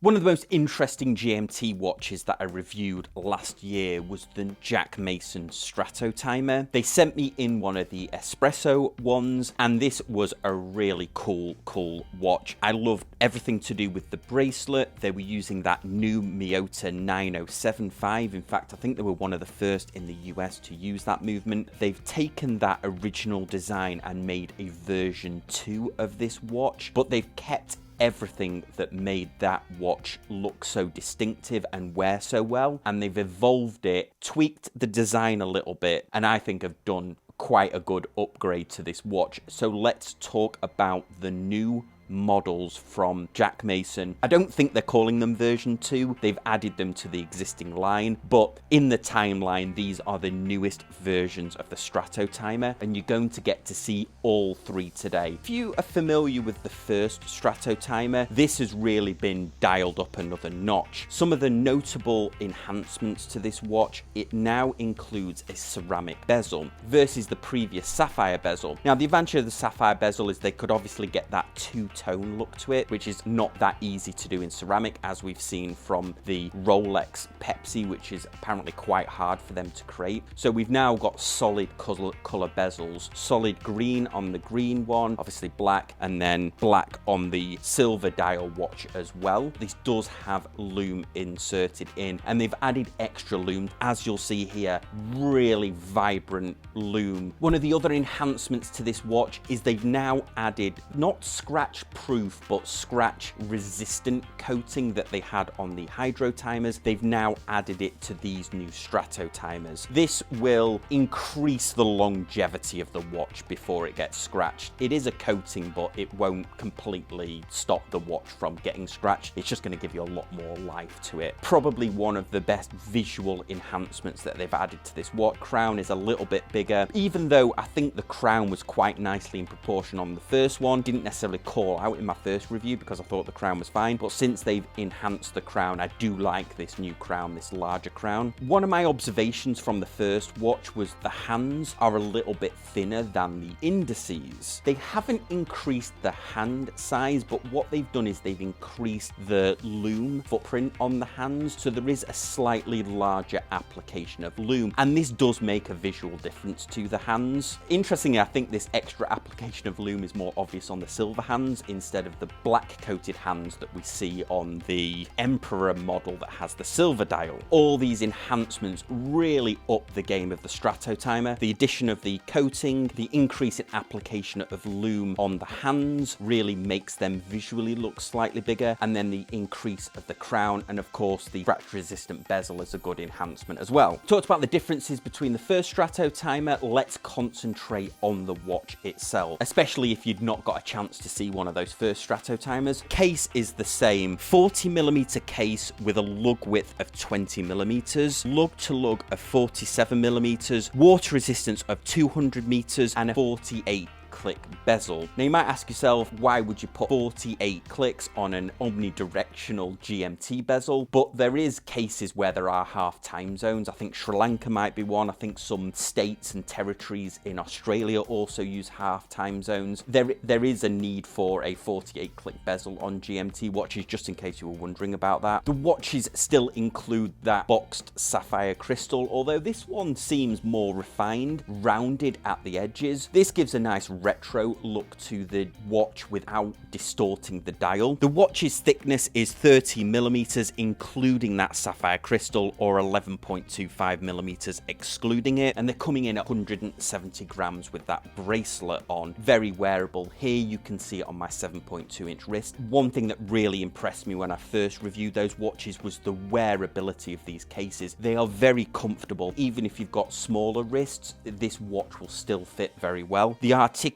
One of the most interesting GMT watches that I reviewed last year was the Jack Mason Stratotimer. They sent me in one of the espresso ones, and this was a really cool watch. I loved everything to do with the bracelet. They were using that new Miyota 9075. In fact, I think they were one of the first in the US to use that movement. They've taken that original design and made a version 2 of this watch, but they've kept everything that made that watch look so distinctive and wear so well, and they've evolved it, tweaked the design a little bit, and I think have done quite a good upgrade to this watch. So let's talk about the new models from Jack Mason. I don't think they're calling them version 2. They've added them to the existing line, but in the timeline, these are the newest versions of the Stratotimer, and you're going to get to see all 3 today. If you are familiar with the first Stratotimer, this has really been dialed up another notch. Some of the notable enhancements to this watch: it now includes a ceramic bezel versus the previous sapphire bezel. Now, the advantage of the sapphire bezel is they could obviously get that two-tone look to it, which is not that easy to do in ceramic, as we've seen from the Rolex Pepsi, which is apparently quite hard for them to create. So we've now got solid color bezels, solid green on the green one, obviously black, and then black on the silver dial watch as well. This does have lume inserted in, and they've added extra lume, as you'll see here, really vibrant lume. One of the other enhancements to this watch is they've now added not scratch proof but scratch resistant coating that they had on the hydro timers. They've now added it to these new Stratotimers. This will increase the longevity of the watch before it gets scratched. It is a coating, but it won't completely stop the watch from getting scratched. It's just going to give you a lot more life to it. Probably one of the best visual enhancements that they've added to this watch. Crown is a little bit bigger, even though I think the crown was quite nicely in proportion on the first one. Didn't necessarily call out in my first review because I thought the crown was fine, but since they've enhanced the crown, I do like this new crown, this larger crown. One of my observations from the first watch was the hands are a little bit thinner than the indices. They haven't increased the hand size, but what they've done is they've increased the lume footprint on the hands, so there is a slightly larger application of lume, and this does make a visual difference to the hands. Interestingly, I think this extra application of lume is more obvious on the silver hands instead of the black coated hands that we see on the Emperor model that has the silver dial. All these enhancements really up the game of the Stratotimer. The addition of the coating, the increase in application of lume on the hands really makes them visually look slightly bigger, and then the increase of the crown, and of course the scratch resistant bezel is a good enhancement as well. Talked about the differences between the first Stratotimer. Let's concentrate on the watch itself, especially if you'd not got a chance to see one of those first Stratotimers. Case is the same, 40mm case with a lug width of 20mm, lug to lug of 47mm, water resistance of 200 meters, and a 48 click bezel. Now you might ask yourself, why would you put 48 clicks on an omnidirectional GMT bezel? But there is cases where there are half time zones. I think Sri Lanka might be one. I think some states and territories in Australia also use half time zones. There is a need for a 48 click bezel on GMT watches, just in case you were wondering about that. The watches still include that boxed sapphire crystal, although this one seems more refined, rounded at the edges. This gives a nice retro look to the watch without distorting the dial. The watch's thickness is 30mm, including that sapphire crystal, or 11.25mm excluding it, and they're coming in at 170 grams with that bracelet on. Very wearable. Here you can see it on my 7.2-inch wrist. One thing that really impressed me when I first reviewed those watches was the wearability of these cases. They are very comfortable. Even if you've got smaller wrists, this watch will still fit very well. The articulation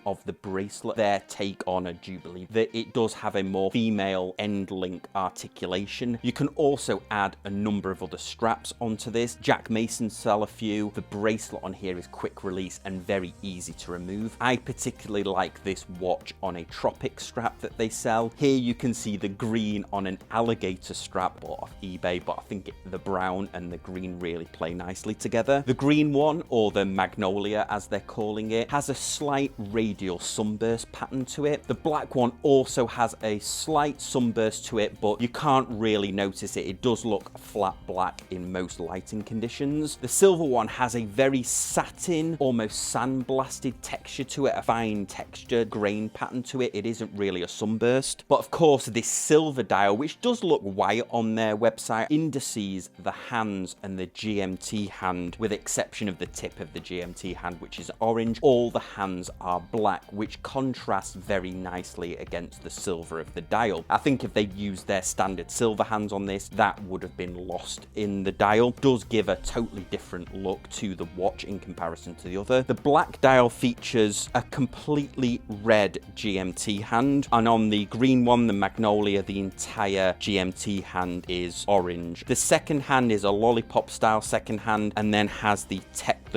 of the bracelet, their take on a Jubilee, that it does have a more female end link articulation. You can also add a number of other straps onto this. Jack Mason sell a few. The bracelet on here is quick release and very easy to remove. I particularly like this watch on a Tropic strap that they sell. Here you can see the green on an alligator strap bought off eBay, but I think the brown and the green really play nicely together. The green one, or the Magnolia as they're calling it, has a slight slight radial sunburst pattern to it. The black one also has a slight sunburst to it, but you can't really notice it. It does look flat black in most lighting conditions. The silver one has a very satin, almost sandblasted texture to it, a fine texture grain pattern to it. It isn't really a sunburst. But of course, this silver dial, which does look white on their website, indices the hands and the GMT hand, with exception of the tip of the GMT hand, which is orange. All the hands are black, which contrasts very nicely against the silver of the dial. I think if they'd used their standard silver hands on this, that would have been lost in the dial. Does give a totally different look to the watch in comparison to the other. The black dial features a completely red GMT hand, and on the green one, the Magnolia, the entire GMT hand is orange. The second hand is a lollipop style second hand, and then has the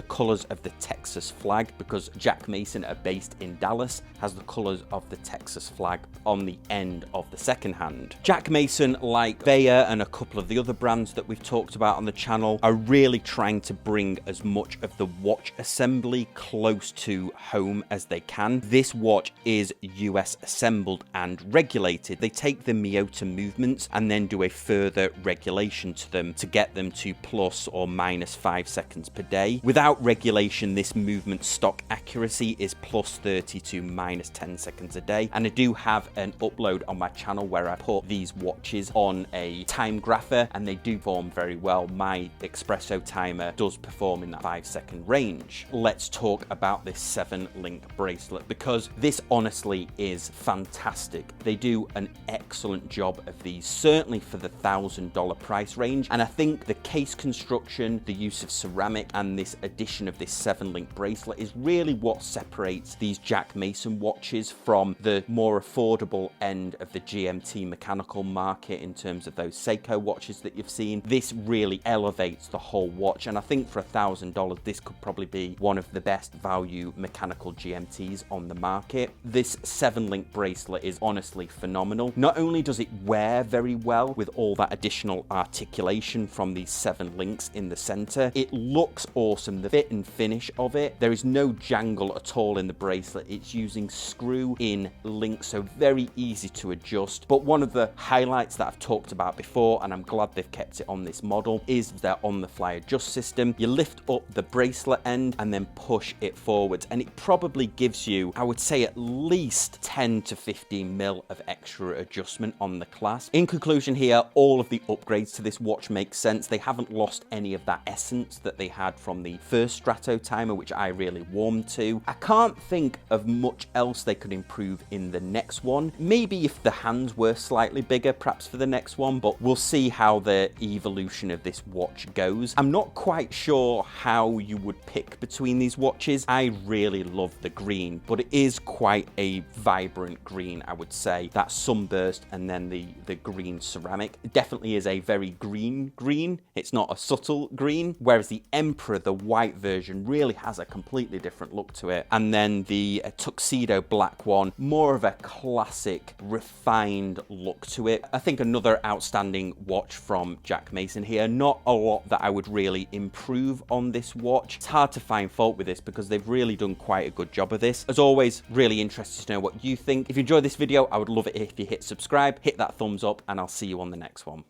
colors of the Texas flag, because Jack Mason are based in Dallas, has the colors of the Texas flag on the end of the second hand. Jack Mason, like Bayer and a couple of the other brands that we've talked about on the channel, are really trying to bring as much of the watch assembly close to home as they can. This watch is US assembled and regulated. They take the Miyota movements and then do a further regulation to them to get them to plus or minus 5 seconds per day. Without regulation, this movement stock accuracy is plus 30 to minus 10 seconds a day. And I do have an upload on my channel where I put these watches on a time grapher, and they do perform very well. My espresso timer does perform in that 5-second range. Let's talk about this 7-link bracelet, because this honestly is fantastic. They do an excellent job of these, certainly for the $1,000 price range. And I think the case construction, the use of ceramic, and this addition of this 7-link bracelet is really what separates these Jack Mason watches from the more affordable end of the GMT mechanical market in terms of those Seiko watches that you've seen. This really elevates the whole watch, and I think for $1,000 this could probably be one of the best value mechanical GMTs on the market. This 7-link bracelet is honestly phenomenal. Not only does it wear very well with all that additional articulation from these 7 links in the center, it looks awesome. The fit and finish of it, there is no jangle at all in the bracelet. It's using screw-in links, so very easy to adjust. But one of the highlights that I've talked about before, and I'm glad they've kept it on this model, is their on-the-fly adjust system. You lift up the bracelet end and then push it forwards, and it probably gives you, I would say, at least 10 to 15 mil of extra adjustment on the clasp. In conclusion here, all of the upgrades to this watch make sense. They haven't lost any of that essence that they had from the first Stratotimer, which I really warmed to. I can't think of much else they could improve in the next one. Maybe if the hands were slightly bigger, perhaps for the next one, but we'll see how the evolution of this watch goes. I'm not quite sure how you would pick between these watches. I really love the green, but it is quite a vibrant green, I would say. That sunburst and then the green ceramic. It definitely is a very green. It's not a subtle green, whereas the Emperor, the white version, really has a completely different look to it. And then the tuxedo black one, more of a classic, refined look to it. I think another outstanding watch from Jack Mason here. Not a lot that I would really improve on this watch. It's hard to find fault with this because they've really done quite a good job of this. As always, really interested to know what you think. If you enjoyed this video, I would love it if you hit subscribe, hit that thumbs up, and I'll see you on the next one.